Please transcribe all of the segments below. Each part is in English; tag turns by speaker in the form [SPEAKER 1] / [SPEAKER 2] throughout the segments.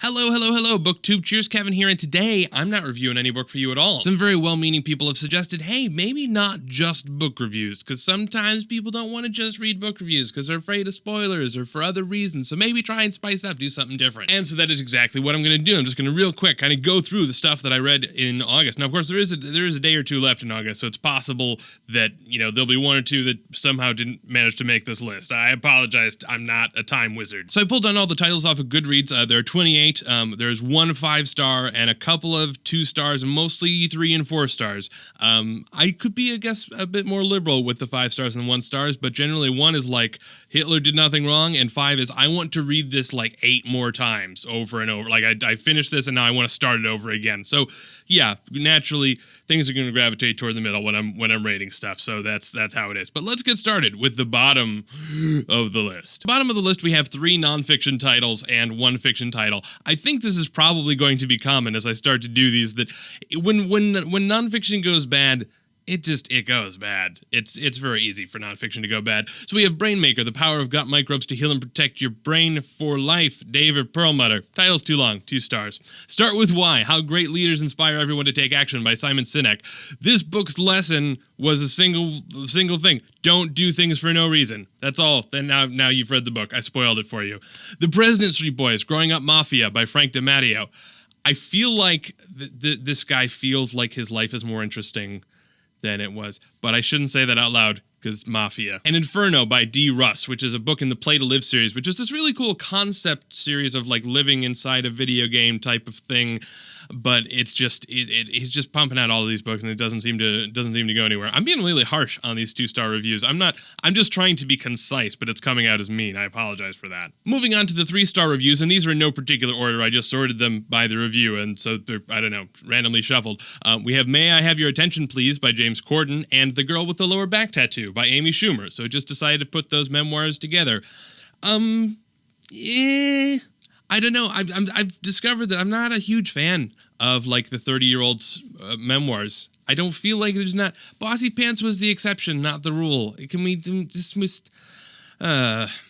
[SPEAKER 1] Hello, hello, hello, BookTube. Cheers, Kevin here, and today I'm not reviewing any book for you at all. Some very well-meaning people have suggested, hey, maybe not just book reviews, because sometimes people don't want to just read book reviews because they're afraid of spoilers or for other reasons, so maybe try and spice up, do something different. And so that is exactly what I'm going to do. I'm just going to real quick kind of go through the stuff that I read in August. Now, of course, there is a day or two left in August, so it's possible that, there'll be one or two that somehow didn't manage to make this list. I apologize, I'm not a time wizard. So I pulled down all the titles off of Goodreads. There are 28. There's 1 5-star and a couple of 2 stars, and mostly 3 and 4 stars. I could be, I guess, a bit more liberal with the 5 stars and 1 stars, but generally 1 is like Hitler did nothing wrong, and 5 is I want to read this like 8 more times over and over. Like I finished this and now I want to start it over again. So yeah, naturally things are going to gravitate toward the middle when I'm rating stuff. So that's how it is. But let's get started with the bottom of the list. Bottom of the list, we have 3 nonfiction titles and 1 fiction title. I think this is probably going to be common as I start to do these, that when nonfiction goes bad, it goes bad. It's very easy for nonfiction to go bad. So we have Brainmaker, the power of gut microbes to heal and protect your brain for life. David Perlmutter. Title's too long, 2 stars. Start with Why, how great leaders inspire everyone to take action by Simon Sinek. This book's lesson was a single thing. Don't do things for no reason. That's all. Then now you've read the book. I spoiled it for you. The President Street Boys, Growing Up Mafia by Frank DiMatteo. I feel like this guy feels like his life is more interesting than it was, but I shouldn't say that out loud because Mafia. An Inferno by D. Russ, which is a book in the Play to Live series, which is this really cool concept series of like living inside a video game type of thing. But it's just he's just pumping out all of these books, and it doesn't seem to go anywhere. I'm being really harsh on these 2-star reviews. I'm just trying to be concise, but it's coming out as mean. I apologize for that. Moving on to the 3-star reviews, and these are in no particular order. I just sorted them by the review, and so they're, I don't know, randomly shuffled. We have May I Have Your Attention Please by James Corden and The Girl with the Lower Back Tattoo by Amy Schumer. So I just decided to put those memoirs together. I don't know. I've discovered that I'm not a huge fan of like the 30-year-old's memoirs. I don't feel like there's not. Bossy Pants was the exception, not the rule. Can we dismiss?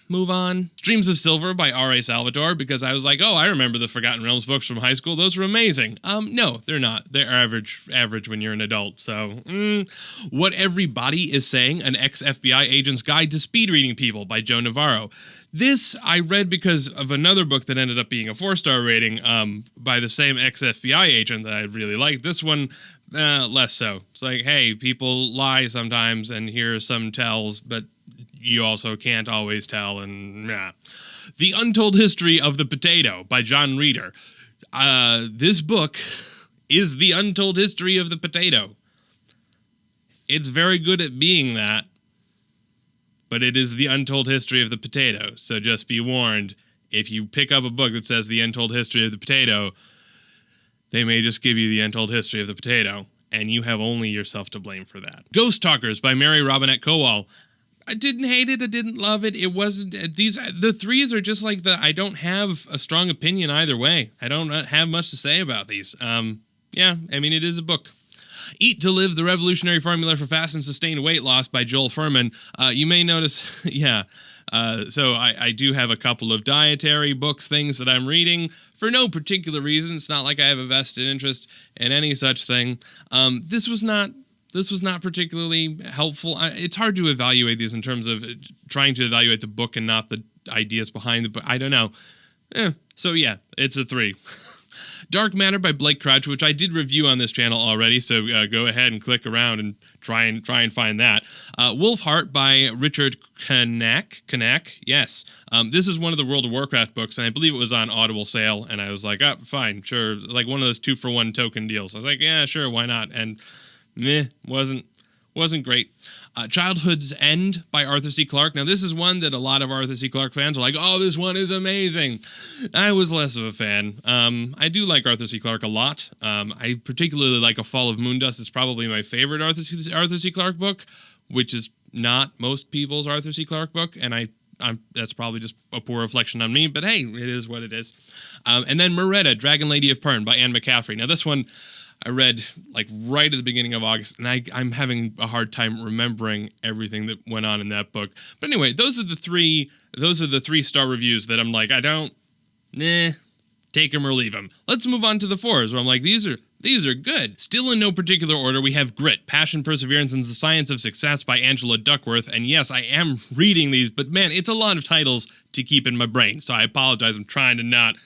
[SPEAKER 1] Move on. Streams of Silver by R.A. Salvatore, because I was like, oh, I remember the Forgotten Realms books from high school. Those were amazing. No, they're not. They're average when you're an adult. So, What Everybody Is Saying, an ex-FBI agent's guide to speed reading people by Joe Navarro. This I read because of another book that ended up being a 4-star rating, by the same ex-FBI agent that I really liked. This one, less so. It's like, hey, people lie sometimes, and here are some tells, but you also can't always tell, and yeah. The Untold History of the Potato by John Reeder. This book is the untold history of the potato. It's very good at being that, but it is the untold history of the potato. So just be warned, if you pick up a book that says the untold history of the potato, they may just give you the untold history of the potato, and you have only yourself to blame for that. Ghost Talkers by Mary Robinette Kowal. I didn't hate it. I didn't love it. It wasn't, the 3s are just like I don't have a strong opinion either way. I don't have much to say about these. Yeah, I mean, it is a book. Eat to Live, the Revolutionary Formula for Fast and Sustained Weight Loss by Joel Fuhrman. You may notice, yeah, so I do have a couple of dietary books, things that I'm reading for no particular reason. It's not like I have a vested interest in any such thing. This was not particularly helpful. It's hard to evaluate these in terms of trying to evaluate the book and not the ideas behind the book. I don't know. So yeah, it's a 3. Dark Matter by Blake Crouch, which I did review on this channel already, so go ahead and click around and try and find that. Wolfheart by Richard Knack, yes. This is one of the World of Warcraft books, and I believe it was on Audible sale, and I was like, oh, fine, sure, like one of those 2-for-1 token deals. I was like, yeah, sure, why not? And wasn't great. Childhood's End by Arthur C. Clarke. Now, this is one that a lot of Arthur C. Clarke fans are like, oh, this one is amazing. I was less of a fan. I do like Arthur C. Clarke a lot. I particularly like A Fall of Moondust. It's probably my favorite Arthur C. Clarke book, which is not most people's Arthur C. Clarke book, and that's probably just a poor reflection on me, but hey, it is what it is. And then Moretta, Dragon Lady of Pern by Anne McCaffrey. Now, this one I read like right at the beginning of August, and I'm having a hard time remembering everything that went on in that book. But anyway, those are the 3-star reviews that I'm like, take them or leave them. Let's move on to the 4s, where I'm like, these are good. Still in no particular order, we have Grit, Passion, Perseverance, and the Science of Success by Angela Duckworth. And yes, I am reading these, but man, it's a lot of titles to keep in my brain. So I apologize. I'm trying to not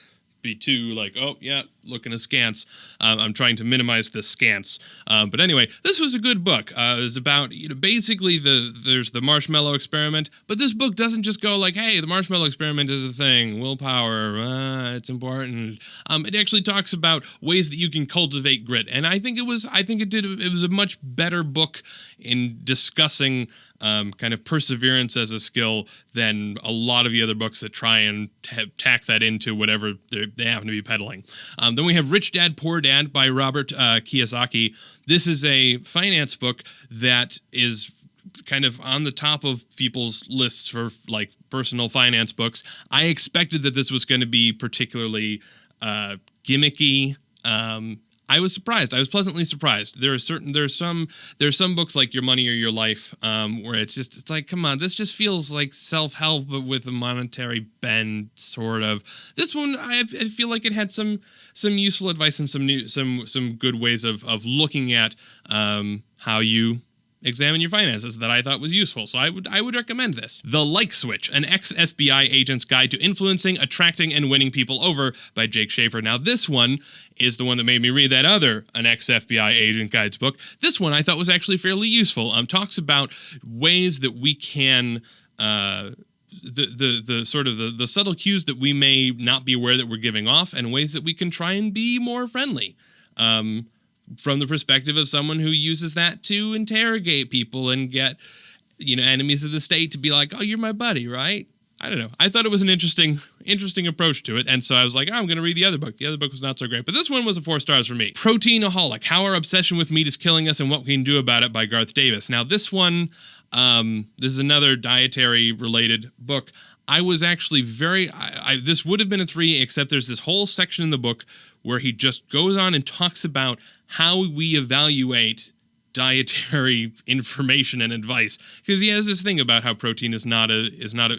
[SPEAKER 1] be too like, oh yeah, looking askance. I'm trying to minimize the scants. But anyway, this was a good book. It was about, basically there's the marshmallow experiment, but this book doesn't just go like, hey, the marshmallow experiment is a thing, willpower, it's important. It actually talks about ways that you can cultivate grit, and I think it was a much better book in discussing kind of perseverance as a skill than a lot of the other books that try and tack that into whatever they happen to be peddling. Then we have Rich Dad, Poor Dad by Robert Kiyosaki. This is a finance book that is kind of on the top of people's lists for like personal finance books. I expected that this was going to be particularly gimmicky. I was surprised. I was pleasantly surprised. There's some books like Your Money or Your Life where it's like, come on, this just feels like self-help but with a monetary bend, sort of. This one, I feel like it had some useful advice and some good ways of looking at how you examine your finances that I thought was useful, so I would recommend this. The Like Switch, an ex-FBI agent's guide to influencing, attracting, and winning people over by Jake Schaefer. Now this one is the one that made me read that other An Ex-FBI Agent Guides book. This one I thought was actually fairly useful. Talks about ways that we can the sort of the subtle cues that we may not be aware that we're giving off, and ways that we can try and be more friendly. From the perspective of someone who uses that to interrogate people and get, enemies of the state to be like, oh, you're my buddy, right? I don't know. I thought it was an interesting approach to it, and so I was like, oh, I'm going to read the other book. The other book was not so great, but this one was a 4 stars for me. Proteinaholic, How Our Obsession with Meat is Killing Us and What We Can Do About It by Garth Davis. Now, this one, this is another dietary-related book. I was actually this would have been a 3, except there's this whole section in the book where he just goes on and talks about how we evaluate dietary information and advice, because he has this thing about how protein is not a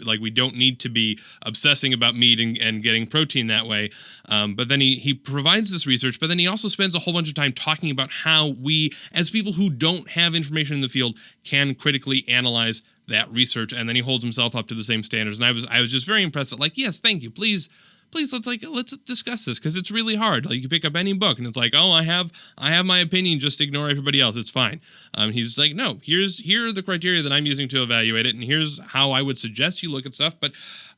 [SPEAKER 1] like, we don't need to be obsessing about meat and getting protein that way. But then he provides this research, but then he also spends a whole bunch of time talking about how we, as people who don't have information in the field, can critically analyze that research, and then he holds himself up to the same standards. And I was just very impressed. Like, yes, thank you, please let's discuss this, because it's really hard. Like, you pick up any book and it's like, oh, I have my opinion, just ignore everybody else, it's fine. He's like, no, here are the criteria that I'm using to evaluate it, and here's how I would suggest you look at stuff, but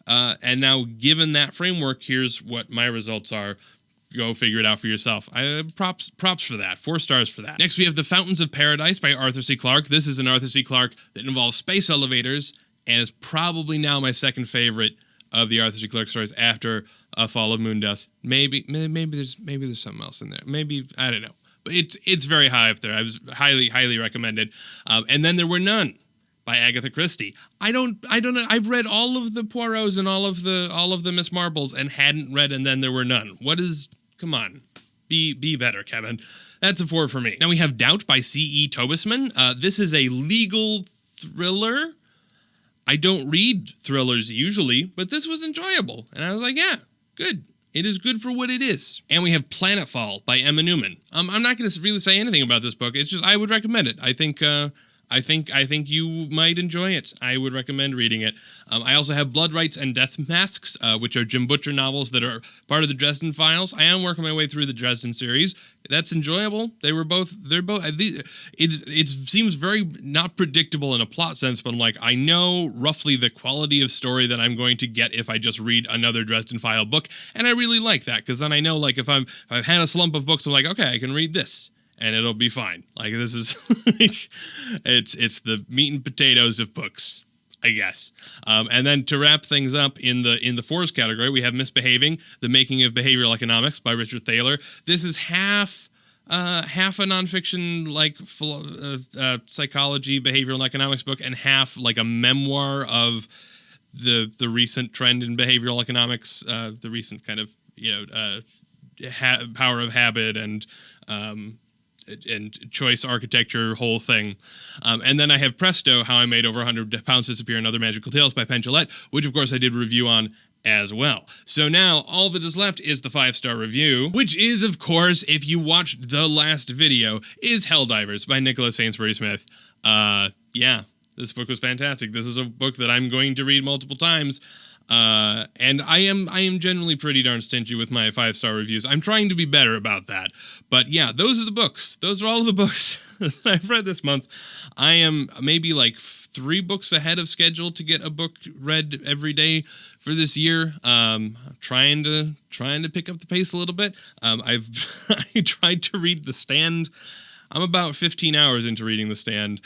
[SPEAKER 1] and now, given that framework, here's what my results are. Go figure it out for yourself. Props for that. 4 stars for that. Next, we have The Fountains of Paradise by Arthur C. Clarke. This is an Arthur C. Clarke that involves space elevators, and is probably now my second favorite of the Arthur C. Clarke stories after A Fall of Moondust. Maybe there's something else in there. Maybe, I don't know. But it's very high up there. I was highly recommended. And Then There Were None by Agatha Christie. I don't know. I've read all of the Poirots and all of the Miss Marples and hadn't read And Then There Were None. Come on. Be better, Kevin. That's a 4 for me. Now we have Doubt by C.E. Tobisman. This is a legal thriller. I don't read thrillers usually, but this was enjoyable. And I was like, yeah, good. It is good for what it is. And we have Planetfall by Emma Newman. I'm not going to really say anything about this book. It's just, I would recommend it. I think you might enjoy it. I would recommend reading it. I also have Blood Rights and Death Masks, which are Jim Butcher novels that are part of the Dresden Files. I am working my way through the Dresden series. That's enjoyable. They're both. It seems very not predictable in a plot sense, but I'm like, I know roughly the quality of story that I'm going to get if I just read another Dresden File book, and I really like that, because then I know, like, if I've had a slump of books, I'm like, okay, I can read this, and it'll be fine. Like, this is like, it's the meat and potatoes of books, I guess. And then to wrap things up in the 4s category, we have Misbehaving: The Making of Behavioral Economics by Richard Thaler. This is half a nonfiction, like, psychology, behavioral and economics book, and half like a memoir of the recent trend in behavioral economics, the recent kind of, power of habit and choice architecture whole thing. And then I have Presto, How I Made Over 100 Pounds Disappear and Other Magical Tales by Penn Jillette, which of course I did review on as well. So now all that is left is the 5-star review, which is, of course, if you watched the last video, is Helldivers by Nicholas Sainsbury Smith. Yeah, this book was fantastic. This is a book that I'm going to read multiple times. And I am generally pretty darn stingy with my 5-star reviews. I'm trying to be better about that. But yeah, those are the books. Those are all of the books that I've read this month. I am maybe like 3 books ahead of schedule to get a book read every day for this year. Trying to pick up the pace a little bit. I tried to read The Stand. I'm about 15 hours into reading The Stand.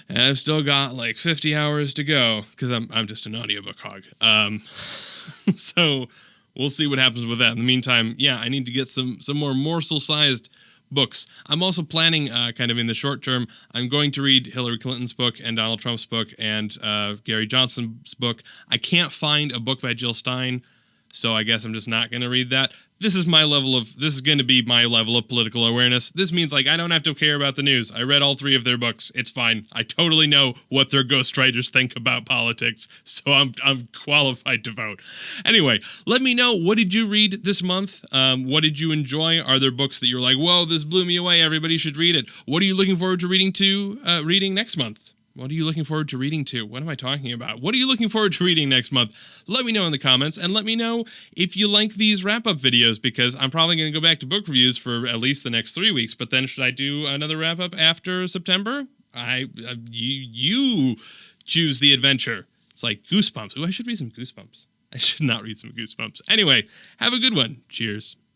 [SPEAKER 1] And I've still got like 50 hours to go because I'm just an audiobook hog. So we'll see what happens with that. In the meantime, yeah, I need to get some more morsel-sized books. I'm also planning, kind of in the short term, I'm going to read Hillary Clinton's book and Donald Trump's book and Gary Johnson's book. I can't find a book by Jill Stein, so I guess I'm just not going to read that. This is going to be my level of political awareness. This means, like, I don't have to care about the news. I read all 3 of their books. It's fine. I totally know what their ghostwriters think about politics, so I'm qualified to vote. Anyway, let me know, what did you read this month? What did you enjoy? Are there books that you're like, whoa, this blew me away, everybody should read it? What are you looking forward to reading next month? What are you looking forward to reading to? What am I talking about? What are you looking forward to reading next month? Let me know in the comments, and let me know if you like these wrap-up videos, because I'm probably going to go back to book reviews for at least the next 3 weeks, but then should I do another wrap-up after September? You choose the adventure. It's like Goosebumps. Ooh, I should read some Goosebumps. I should not read some Goosebumps. Anyway, have a good one. Cheers.